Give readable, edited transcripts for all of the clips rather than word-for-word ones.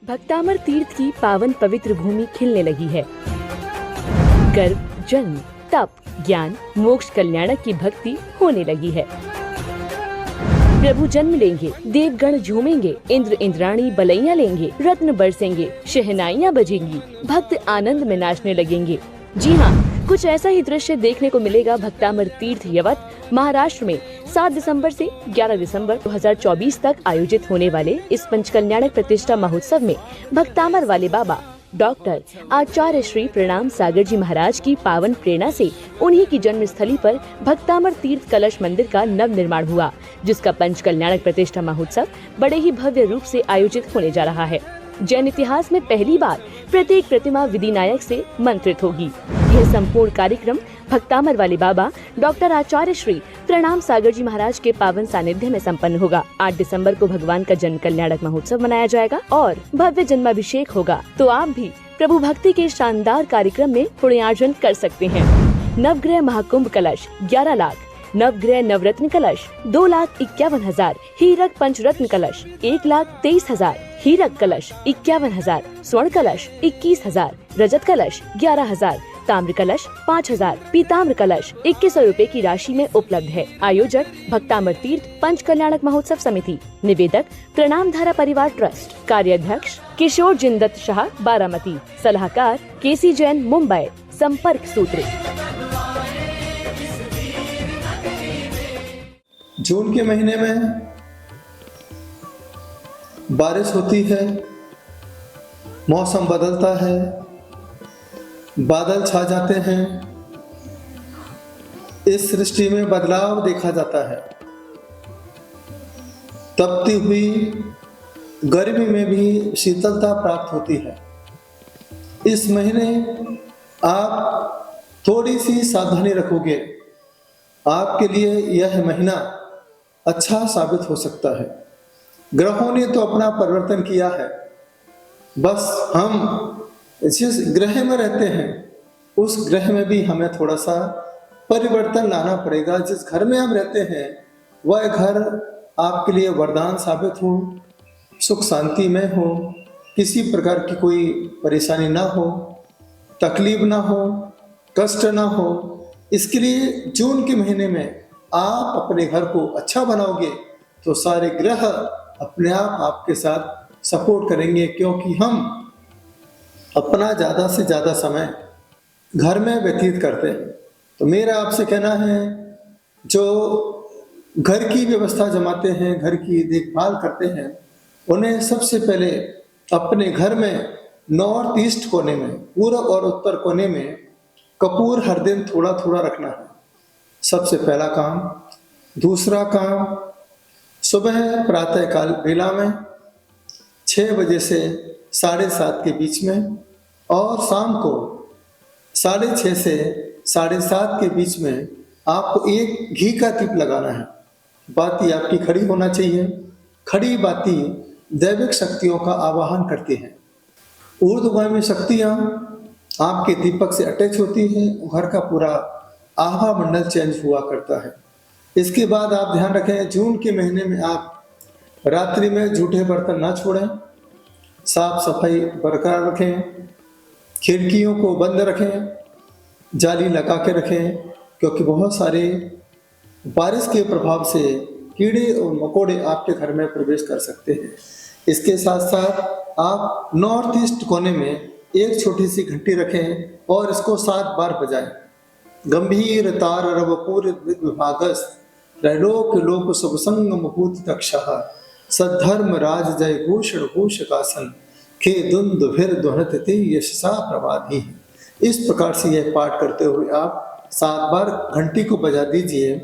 भक्तामर तीर्थ की पावन पवित्र भूमि खिलने लगी है। गर्भ, जन्म, तप, ज्ञान, मोक्ष, कल्याणक की भक्ति होने लगी है। प्रभु जन्म लेंगे, देवगण झूमेंगे, इंद्र इंद्राणी बलैया लेंगे, रत्न बरसेंगे, शहनाइयाँ बजेंगी, भक्त आनंद में नाचने लगेंगे। जी हाँ, कुछ ऐसा ही दृश्य देखने को मिलेगा भक्तामर तीर्थ यवत महाराष्ट्र में 7 दिसंबर से 11 दिसंबर 2024 तक आयोजित होने वाले इस पंचकल्याणक प्रतिष्ठा महोत्सव में भक्तामर वाले बाबा डॉक्टर आचार्य श्री प्रणाम सागर जी महाराज की पावन प्रेरणा से उन्हीं की जन्म स्थली पर भक्तामर तीर्थ कलश मंदिर का नव निर्माण हुआ, जिसका पंचकल्याणक प्रतिष्ठा महोत्सव बड़े ही भव्य रूप से आयोजित होने जा रहा है। जैन इतिहास में पहली बार प्रत्येक प्रतिमा विधिनायक से मंत्रित होगी। यह संपूर्ण कार्यक्रम भक्तामर वाले बाबा डॉक्टर आचार्य श्री प्रणाम सागर जी महाराज के पावन सानिध्य में संपन्न होगा। 8 दिसंबर को भगवान का जन्म कल्याणक महोत्सव मनाया जाएगा और भव्य जन्माभिषेक होगा। तो आप भी प्रभु भक्ति के शानदार कार्यक्रम में पुण्यार्जन कर सकते हैं। नवग्रह महाकुंभ कलश 11 लाख, नवग्रह नवरत्न कलश 2,51,000, हीरक पंचरत्न कलश 1,23,000, हीरक कलश 51,000, स्वर्ण कलश 21,000, रजत कलश 11,000, ताम्र कलश 5,000, पीताम्र कलश 2100 रूपए की राशि में उपलब्ध है। आयोजक भक्तामर तीर्थ पंच कल्याणक महोत्सव समिति, निवेदक प्रणाम धारा परिवार ट्रस्ट, कार्याध्यक्ष किशोर जिंदत शाह बारामती, सलाहकार केसी जैन मुंबई। संपर्क सूत्र। जून के महीने में बारिश होती है, मौसम बदलता है, बादल छा जाते हैं, इस सृष्टि में बदलाव देखा जाता है। तपती हुई गर्मी में भी शीतलता प्राप्त होती है। इस महीने आप थोड़ी सी सावधानी रखोगे, आपके लिए यह महीना अच्छा साबित हो सकता है। ग्रहों ने तो अपना परिवर्तन किया है, बस हम जिस ग्रह में रहते हैं उस ग्रह में भी हमें थोड़ा सा परिवर्तन लाना पड़ेगा। जिस घर में हम रहते हैं वह घर आपके लिए वरदान साबित हो, सुख शांति में हो, किसी प्रकार की कोई परेशानी ना हो, तकलीफ ना हो, कष्ट ना हो। इसके लिए जून के महीने में आप अपने घर को अच्छा बनाओगे तो सारे ग्रह अपने आप आपके साथ सपोर्ट करेंगे, क्योंकि हम अपना ज़्यादा से ज़्यादा समय घर में व्यतीत करते हैं। तो मेरा आपसे कहना है, जो घर की व्यवस्था जमाते हैं, घर की देखभाल करते हैं, उन्हें सबसे पहले अपने घर में नॉर्थ ईस्ट कोने में, पूर्व और उत्तर कोने में कपूर हर दिन थोड़ा थोड़ा रखना है, सबसे पहला काम। दूसरा काम, सुबह प्रातःकाल बेला में 6 बजे से 7:30 के बीच में और शाम को 6:30 से 7:30 के बीच में आपको एक घी का दीप लगाना है। बाती आपकी खड़ी होना चाहिए। खड़ी बाती दैविक शक्तियों का आवाहन करती है। ऊर्ध्वगामी शक्तियाँ आपके दीपक से अटैच होती है, घर का पूरा आभा मंडल चेंज हुआ करता है। इसके बाद आप ध्यान रखें, जून के महीने में आप रात्रि में जूठे बर्तन ना छोड़ें, साफ सफाई बरकरार रखें, खिड़कियों को बंद रखें, जाली लगा के रखें, क्योंकि बहुत सारे बारिश के प्रभाव से कीड़े और मकोड़े आपके घर में प्रवेश कर सकते हैं। इसके साथ साथ आप नॉर्थ ईस्ट कोने में एक छोटी सी घंटी रखें और इसको 7 बार बजाएं। गंभीर तार रवपूर विभागस त्रैलोक लोक शुभ संग मुहूर्त तक्षः सद्धर्म राज जय भूषण भूषकासन खे दुंद भिर ध्वनत ते यशसा प्रवादी। इस प्रकार से यह पाठ करते हुए आप 7 बार घंटी को बजा दीजिए,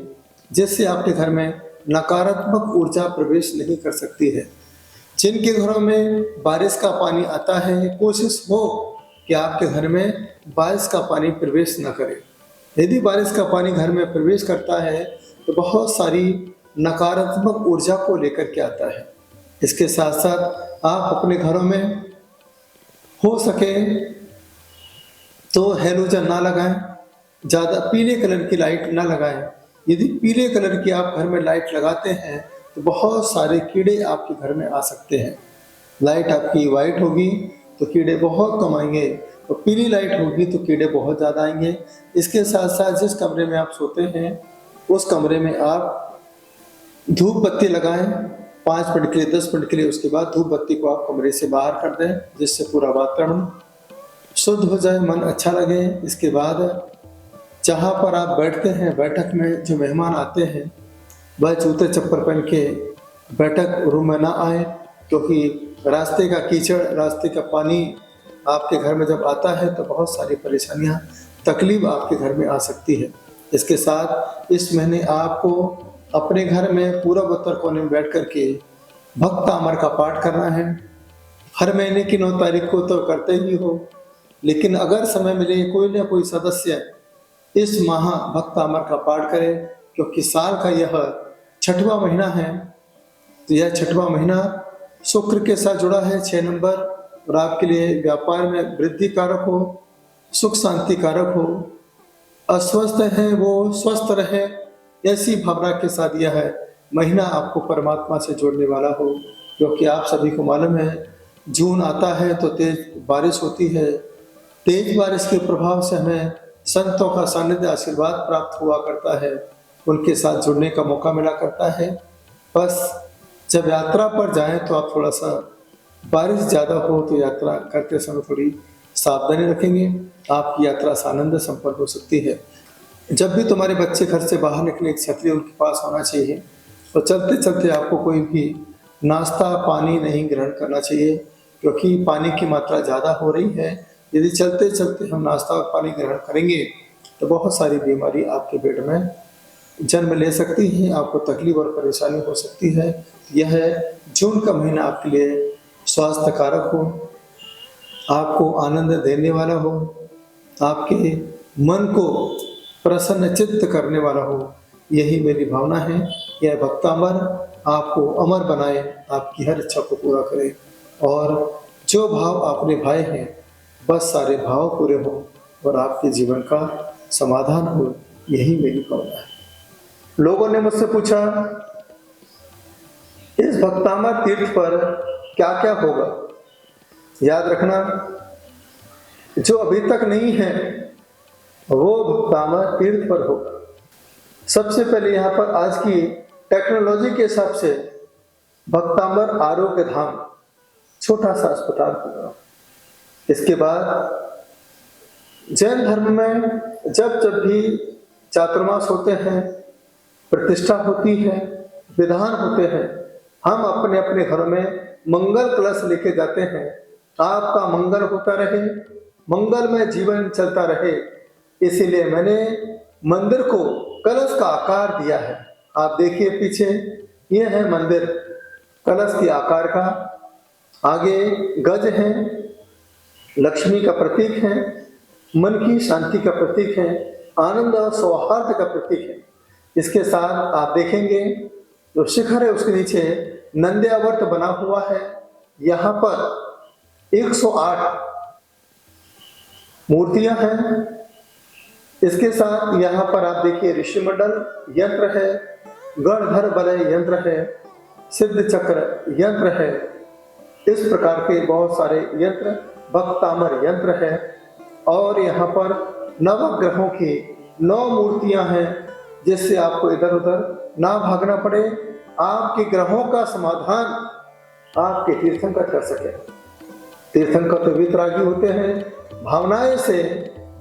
जिससे आपके घर में नकारात्मक ऊर्जा प्रवेश नहीं कर सकती है। जिनके घरों में बारिश का पानी आता है, कोशिश हो कि आपके घर में बारिश का पानी प्रवेश न करे। यदि बारिश का पानी घर में प्रवेश करता है तो बहुत सारी नकारात्मक ऊर्जा को लेकर के आता है। इसके साथ साथ आप अपने घरों में हो सके तो हैलोजन ना लगाएं, ज़्यादा पीले कलर की लाइट ना लगाएं। यदि पीले कलर की आप घर में लाइट लगाते हैं तो बहुत सारे कीड़े आपके घर में आ सकते हैं। लाइट आपकी वाइट होगी तो कीड़े बहुत कम आएंगे, और पीली लाइट होगी तो कीड़े बहुत ज़्यादा आएंगे। इसके साथ साथ जिस कमरे में आप सोते हैं उस कमरे में आप धूप बत्ती लगाएं 5 मिनट के लिए, 10 मिनट के लिए। उसके बाद धूप बत्ती को आप कमरे से बाहर कर दें, जिससे पूरा वातावरण शुद्ध हो जाए, मन अच्छा लगे। इसके बाद जहाँ पर आप बैठते हैं, बैठक में जो मेहमान आते हैं वह जूते चप्पल पहन के बैठक रूम में ना आए, क्योंकि रास्ते का कीचड़, रास्ते का पानी आपके घर में जब आता है तो बहुत सारी परेशानियां, तकलीफ आपके घर में आ सकती है। इसके साथ इस महीने आपको अपने घर में पूरब उत्तर कोने में बैठ कर के भक्त अमर का पाठ करना है। हर महीने की 9 तारीख को तो करते ही हो, लेकिन अगर समय मिले कोई ना कोई सदस्य इस माह भक्त अमर का पाठ करे, क्योंकि साल का यह 6वां महीना है। तो यह 6वां महीना शुक्र के साथ जुड़ा है, 6 नंबर, और आपके लिए व्यापार में वृद्धि कारक हो, सुख शांति कारक हो। अस्वस्थ है वो स्वस्थ रहे, ऐसी भावना के साथ यह महीना आपको परमात्मा से जोड़ने वाला हो। क्योंकि आप सभी को मालूम है जून आता है तो तेज बारिश होती है। तेज बारिश के प्रभाव से हमें संतों का सानिध्य, आशीर्वाद प्राप्त हुआ करता है, उनके साथ जुड़ने का मौका मिला करता है। बस जब यात्रा पर जाएं तो आप थोड़ा सा, बारिश ज़्यादा हो तो यात्रा करते समय थोड़ी सावधानी रखेंगे, आपकी यात्रा से आनंद संपन्न हो सकती है। जब भी तुम्हारे बच्चे घर से बाहर निकले, एक छतरी उनके पास होना चाहिए, और चलते चलते आपको कोई भी नाश्ता पानी नहीं ग्रहण करना चाहिए, क्योंकि पानी की मात्रा ज़्यादा हो रही है। यदि चलते चलते हम नाश्ता और पानी ग्रहण करेंगे तो बहुत सारी बीमारी आपके पेट में जन्म ले सकती है, आपको तकलीफ और परेशानी हो सकती है। यह जून का महीना आपके लिए स्वास्थ्य कारक हो, आपको आनंद देने वाला हो, आपके मन को प्रसन्न चित्त करने वाला हो, यही मेरी भावना है। यह भक्तामर आपको अमर बनाए, आपकी हर इच्छा को पूरा करे, और जो भाव आपने भाए हैं बस सारे भाव पूरे हो और आपके जीवन का समाधान हो, यही मेरी भावना है। लोगों ने मुझसे पूछा इस भक्तामर तीर्थ पर क्या क्या होगा। याद रखना, जो अभी तक नहीं है वो भक्तामर तीर्थ पर होगा। सबसे पहले यहाँ पर आज की टेक्नोलॉजी के हिसाब से भक्तामर आरोग्य धाम छोटा सा अस्पताल होगा। इसके बाद जैन धर्म में जब जब भी चातुर्मास होते हैं, प्रतिष्ठा होती है, विधान होते हैं, हम अपने अपने घरों में मंगल कलश लेके जाते हैं। आपका मंगल होता रहे, मंगलमय जीवन चलता रहे, इसीलिए मैंने मंदिर को कलश का आकार दिया है। आप देखिए पीछे, ये है मंदिर कलश के आकार का। आगे गज है, लक्ष्मी का प्रतीक है, मन की शांति का प्रतीक है, आनंद और सौहार्द का प्रतीक है। इसके साथ आप देखेंगे जो शिखर है उसके नीचे नंद्यावर्त बना हुआ है। यहाँ पर 108 मूर्तियां हैं। इसके साथ यहाँ पर आप देखिए ऋषिमंडल यंत्र है, गणधर बलय यंत्र है, सिद्ध चक्र यंत्र है। इस प्रकार के बहुत सारे यंत्र, भक्तामर यंत्र है। और यहाँ पर नवग्रहों की 9 मूर्तियां हैं, जिससे आपको इधर उधर ना भागना पड़े, आपके ग्रहों का समाधान आपके तीर्थंकर कर सके। तीर्थंकर तो वितरागी होते हैं, भावनाएं से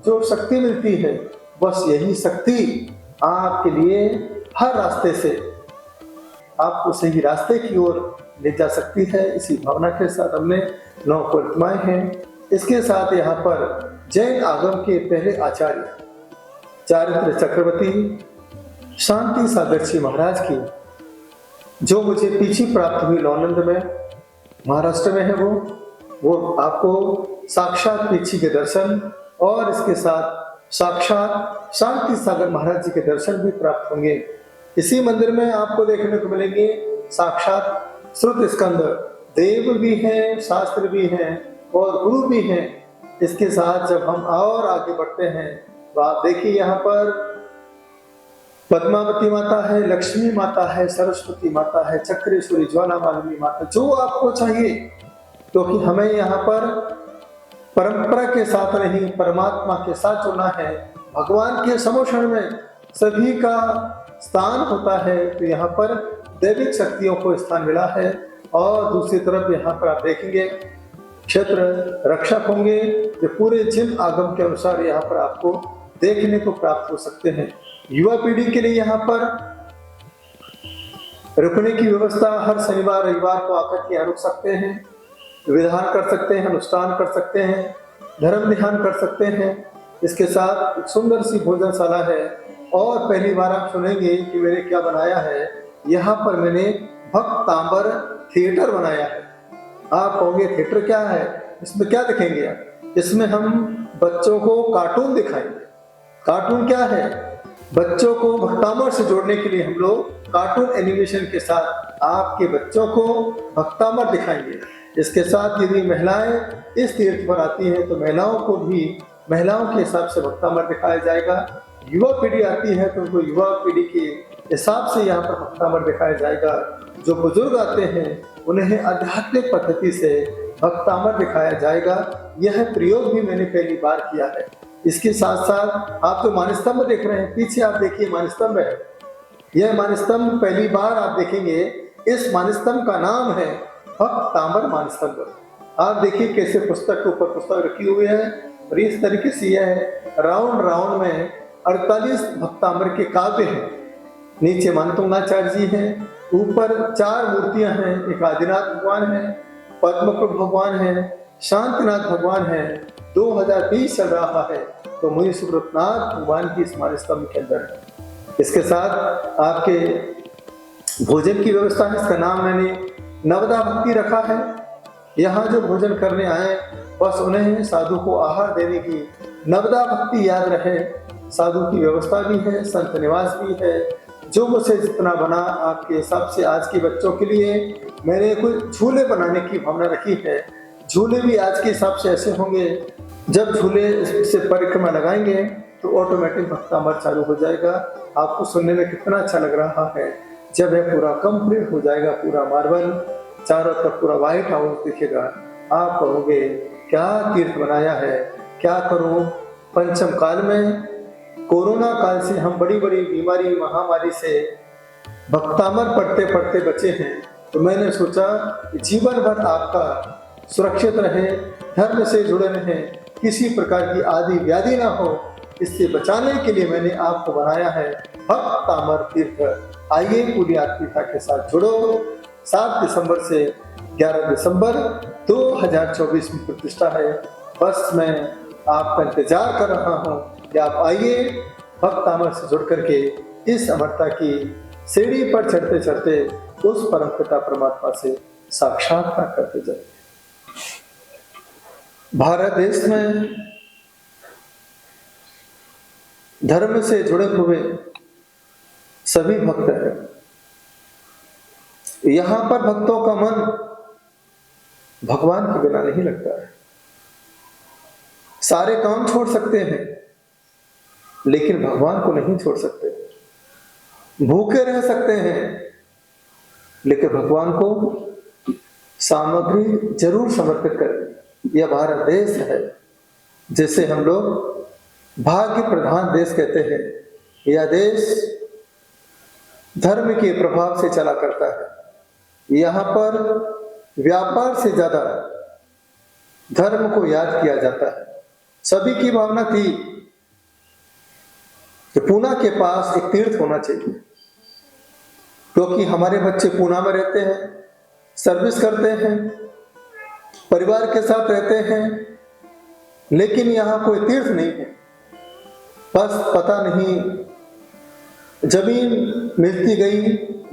जो शक्ति मिलती है बस यही शक्ति आपके लिए हर रास्ते से आपको सही रास्ते की ओर ले जा सकती है। इसी भावना के साथ हमने 9 प्रतिमाएं हैं। इसके साथ यहाँ पर जैन आगम के पहले आचार्य चारित्र चक्रवर्ती शांति सागर जी महाराज की, जो मुझे पीछे प्राप्त हुई लौनंद में, महाराष्ट्र में है, वो आपको साक्षात पीछी के दर्शन और इसके साथ साक्षात शांति सागर महाराज जी के दर्शन भी प्राप्त होंगे। इसी मंदिर में आपको देखने को मिलेंगे साक्षात श्रुत स्कंद, देव भी हैं, शास्त्र भी हैं और गुरु भी हैं। इसके साथ जब हम और आगे बढ़ते हैं तो आप देखिए यहाँ पर पद्मावती माता है, लक्ष्मी माता है, सरस्वती माता है, चक्रेश्वरी ज्वाला मालिनी माता, जो आपको चाहिए क्योंकि हमें यहाँ पर परंपरा के साथ नहीं, परमात्मा के साथ जुड़ना है। भगवान के समोषण में सभी का स्थान होता है, तो यहाँ पर दैविक शक्तियों को स्थान मिला है। और दूसरी तरफ यहाँ पर आप देखेंगे क्षेत्र रक्षक होंगे, जो पूरे जिन आगम के अनुसार यहाँ पर आपको देखने को प्राप्त हो सकते हैं। युवा पीढ़ी के लिए यहाँ पर रुकने की व्यवस्था, हर शनिवार रविवार को आकर के यहाँ रुक सकते हैं, विधान कर सकते हैं, अनुष्ठान कर सकते हैं, धर्म ध्यान कर सकते हैं। इसके साथ एक सुंदर सी भोजनशाला है। और पहली बार आप सुनेंगे कि मैंने क्या बनाया है, यहाँ पर मैंने भक्तांबर थिएटर बनाया है। आप कहोगे थिएटर क्या है, इसमें क्या दिखेंगे आप? इसमें हम बच्चों को कार्टून दिखाएंगे। कार्टून क्या है? बच्चों को भक्तामर से जोड़ने के लिए हम लोग कार्टून एनिमेशन के साथ आपके बच्चों को भक्तामर दिखाएंगे। इसके साथ यदि महिलाएं इस तीर्थ पर आती हैं तो महिलाओं को भी महिलाओं के हिसाब से भक्तामर दिखाया जाएगा। युवा पीढ़ी आती है तो उनको युवा पीढ़ी के हिसाब से यहाँ पर भक्तामर दिखाया जाएगा। जो बुजुर्ग आते हैं उन्हें आध्यात्मिक पद्धति से भक्तामर दिखाया जाएगा। यह प्रयोग भी मैंने पहली बार किया है। इसके साथ साथ आप जो मानस्तंभ देख रहे हैं, पीछे आप देखिए मानस्तंभ है। यह मानस्तंभ पहली बार आप देखेंगे। इस मानस्तंभ का नाम है भक्तामर मानस्तंभ। आप देखिए कैसे पुस्तक के ऊपर पुस्तक रखी हुई है और इस तरीके से यह राउंड राउंड में 48 भक्तामर के काव्य हैं। नीचे मानतुंगाचार्य जी हैं, ऊपर 4 मूर्तियां हैं। एक आदिनाथ भगवान है, पद्मपुर भगवान है, शांतिनाथ भगवान है। 2020 चल रहा है तो मुनि सुब्रतनाथ भगवान की इस मानस्तंभ के अंदर है। इसके साथ आपके भोजन की व्यवस्था है। इसका नाम मैंने नवदा भक्ति रखा है। यहाँ जो भोजन करने आए बस उन्हें साधु को आहार देने की नवदा भक्ति याद रहे। साधु की व्यवस्था भी है, संत निवास भी है। जो मुझसे जितना बना आपके हिसाब से आज के बच्चों के लिए मैंने कुछ झूले बनाने की भावना रखी है। झूले भी आज के हिसाब से ऐसे होंगे, जब झूले से परिक्रमा लगाएंगे तो ऑटोमेटिक भक्तामर चालू हो जाएगा। आपको सुनने में कितना अच्छा लग रहा है। जब यह पूरा कंप्लीट हो जाएगा, पूरा मार्बल चारों तरफ पूरा व्हाइट हाउस दिखेगा, आप कहोगे क्या तीर्थ बनाया है। क्या करूं, पंचम काल में कोरोना काल से हम बड़ी बड़ी बीमारी महामारी से भक्तामर पढ़ते पढ़ते बचे हैं। तो मैंने सोचा कि जीवन भर आपका सुरक्षित रहे, धर्म से जुड़े रहें, किसी प्रकार की आदि व्याधि ना हो, इससे बचाने के लिए मैंने आपको बनाया है भक्तामर तीर्थ। आइए पूरी आत्मीयता के साथ जुड़ो। 7 दिसंबर से 11 दिसंबर 2024 में प्रतिष्ठा है। बस मैं आपका इंतजार कर रहा हूँ कि आप आइए, भक्तामर से जुड़ करके इस अमरता की सीढ़ी पर चढ़ते चढ़ते उस परम पिता परमात्मा से साक्षात्कार करते जाए। भारत देश में धर्म से जुड़े हुए सभी भक्त हैं। यहां पर भक्तों का मन भगवान के बिना नहीं लगता है। सारे काम छोड़ सकते हैं लेकिन भगवान को नहीं छोड़ सकते। भूखे रह सकते हैं लेकिन भगवान को सामग्री जरूर समर्पित करें। यह भारत देश है जिसे हम लोग भाग्य प्रधान देश कहते हैं। यह देश धर्म के प्रभाव से चला करता है। यहाँ पर व्यापार से ज्यादा धर्म को याद किया जाता है। सभी की भावना थी कि पूना के पास एक तीर्थ होना चाहिए, क्योंकि हमारे बच्चे पूना में रहते हैं, सर्विस करते हैं, परिवार के साथ रहते हैं, लेकिन यहाँ कोई तीर्थ नहीं है। बस पता नहीं, जमीन मिलती गई,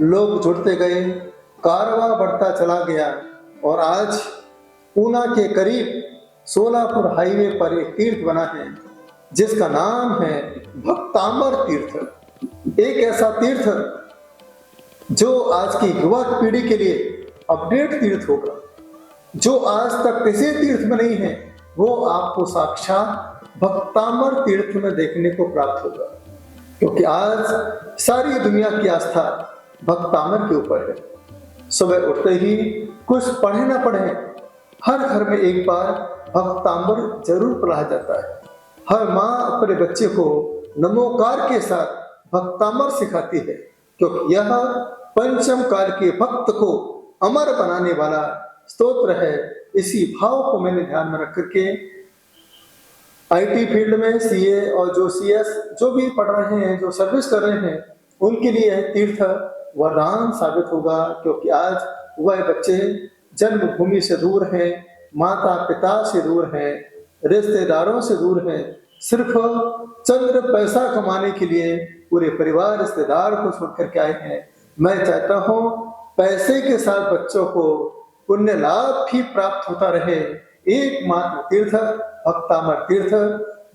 लोग जुड़ते गए, कारवां बढ़ता चला गया और आज पूना के करीब सोलापुर हाईवे पर एक तीर्थ बना है जिसका नाम है भक्तामर तीर्थ। एक ऐसा तीर्थ जो आज की युवा पीढ़ी के लिए अपडेट तीर्थ होगा। जो आज तक किसी तीर्थ में नहीं है वो आपको साक्षात भक्तामर तीर्थ में देखने को प्राप्त होगा, क्योंकि आज सारी दुनिया की आस्था भक्तामर के ऊपर है। सुबह उठते ही कुछ पढ़े ना पढ़े, हर घर में एक बार भक्तांबर जरूर पढ़ा जाता है। हर माँ अपने बच्चे को नमोकार के साथ भक्तांबर सिखाती है, क्योंकि यह पंचम काल के भक्त को अमर बनाने वाला स्तोत्र है। इसी भाव को मैंने ध्यान में रख करके आईटी फील्ड में सीए और जो सीएस जो भी पढ़ रहे हैं, जो सर्विस कर रहे हैं, उनके लिए यह तीर्थ वरदान साबित होगा, क्योंकि आज वह बच्चे जन्मभूमि से दूर हैं, माता पिता से दूर हैं, रिश्तेदारों से दूर हैं, सिर्फ चंद्र पैसा कमाने के लिए पूरे परिवार रिश्तेदार को छोड़ करके आए हैं। मैं चाहता हूँ पैसे के साथ बच्चों को पुण्य लाभ भी प्राप्त होता रहे। एकमात्र तीर्थ भक्तामर तीर्थ,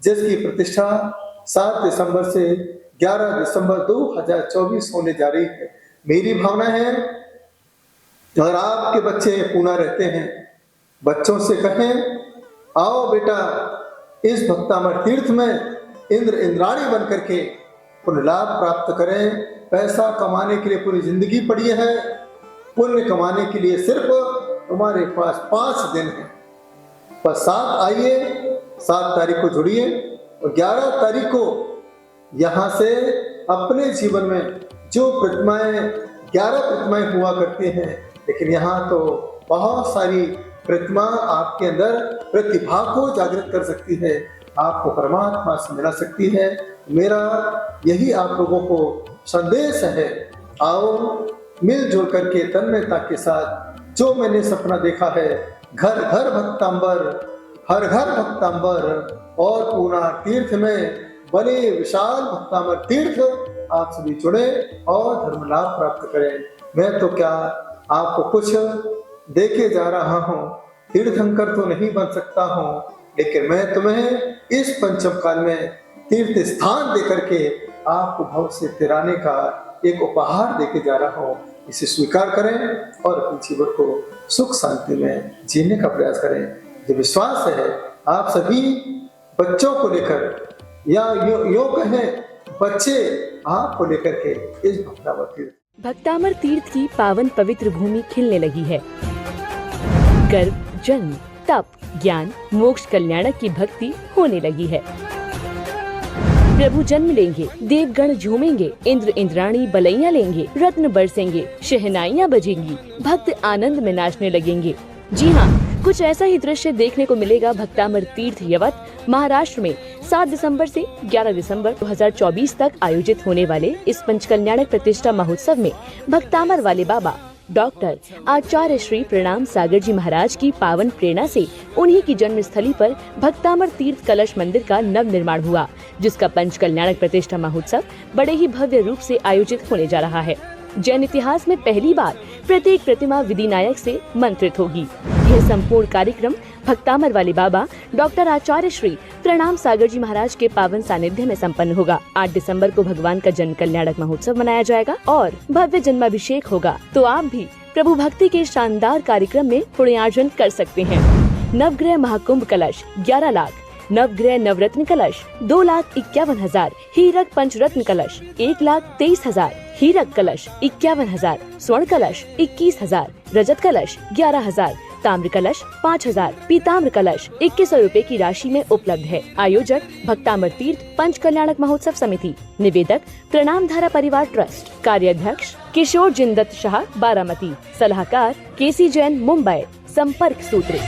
जिसकी प्रतिष्ठा 7 दिसंबर से 11 दिसंबर 2024 होने जा रही है। मेरी भावना है, अगर आपके बच्चे पुणे रहते हैं, बच्चों से कहें आओ बेटा इस भक्तामर तीर्थ में इंद्र इंद्राणी बन करके पुण्य लाभ प्राप्त करें। पैसा कमाने के लिए पूरी जिंदगी पड़ी है, पुण्य कमाने के लिए सिर्फ तुम्हारे पास 5 दिन है। बस 7 आइए, 7 तारीख को जुड़िए और 11 तारीख को यहाँ से अपने जीवन में जो प्रतिमाएं 11 प्रतिमाएं हुआ करती हैं, लेकिन यहाँ तो बहुत सारी प्रतिमा आपके अंदर प्रतिभा को जागृत कर सकती है, आपको परमात्मा से मिला सकती है। मेरा यही आप लोगों को संदेश है, आओ मिलजुल करके तन्मयता के साथ, जो मैंने सपना देखा है, घर घर भक्तांबर, हर घर भक्तांबर, और पूर्णा तीर्थ में बड़े विशाल भक्तांबर तीर्थ, आप सभी जुड़े और धर्म लाभ प्राप्त करें। मैं तो क्या आपको कुछ देके जा रहा हूँ, तीर्थंकर तो नहीं बन सकता हूँ, लेकिन मैं तुम्हें इस पंचम काल में तीर्थ स्थान देकर के आपको भव से तिराने का एक उपहार देके जा रहा हूँ। इसे स्वीकार करें और अपने जीवन को सुख शांति में जीने का प्रयास करें। मुझे विश्वास है आप सभी बच्चों को लेकर, या यो कहें बच्चे आपको लेकर के इस भक्तामर तीर्थ की पावन पवित्र भूमि खिलने लगी है। गर्भ, जन्म, तप, ज्ञान, मोक्ष, कल्याणक की भक्ति होने लगी है। प्रभु जन्म लेंगे, देवगण झूमेंगे, इंद्र इंद्राणी बलैया लेंगे, रत्न बरसेंगे, शहनाइयाँ बजेंगी, भक्त आनंद में नाचने लगेंगे। जी हाँ, कुछ ऐसा ही दृश्य देखने को मिलेगा भक्तामर तीर्थ यवत महाराष्ट्र में 7 दिसंबर से 11 दिसंबर 2024 तक आयोजित होने वाले इस पंचकल्याणक प्रतिष्ठा महोत्सव में भक्तामर वाले बाबा डॉक्टर आचार्य श्री प्रणाम सागर जी महाराज की पावन प्रेरणा से उन्हीं की जन्म स्थली पर भक्तामर तीर्थ कलश मंदिर का नव निर्माण हुआ, जिसका पंचकल्याणक प्रतिष्ठा महोत्सव बड़े ही भव्य रूप से आयोजित होने जा रहा है। जैन इतिहास में पहली बार प्रत्येक प्रतिमा विधिनायक से मंत्रित होगी। यह संपूर्ण कार्यक्रम भक्तामर वाले बाबा डॉक्टर आचार्य श्री प्रणाम सागर जी महाराज के पावन सानिध्य में संपन्न होगा। 8 दिसंबर को भगवान का जन्म कल्याणक महोत्सव मनाया जाएगा और भव्य जन्माभिषेक होगा। तो आप भी प्रभु भक्ति के शानदार कार्यक्रम में पुण्यार्जन कर सकते हैं। नवग्रह महाकुंभ कलश 11 लाख, नवग्रह नवरत्न कलश 2,51,000, हीरक पंचरत्न कलश 1,23,000, हीरक कलश 51,000, स्वर्ण कलश 21,000, रजत कलश 11,000, ताम्र कलश 5,000, पीताम्र कलश 2100 रुपए की राशि में उपलब्ध है। आयोजक भक्तामर तीर्थ पंच कल्याणक महोत्सव समिति, निवेदक प्रणाम धारा परिवार ट्रस्ट, कार्याध्यक्ष किशोर जिंदत शाह बारामती, सलाहकार केसी जैन मुंबई। संपर्क सूत्र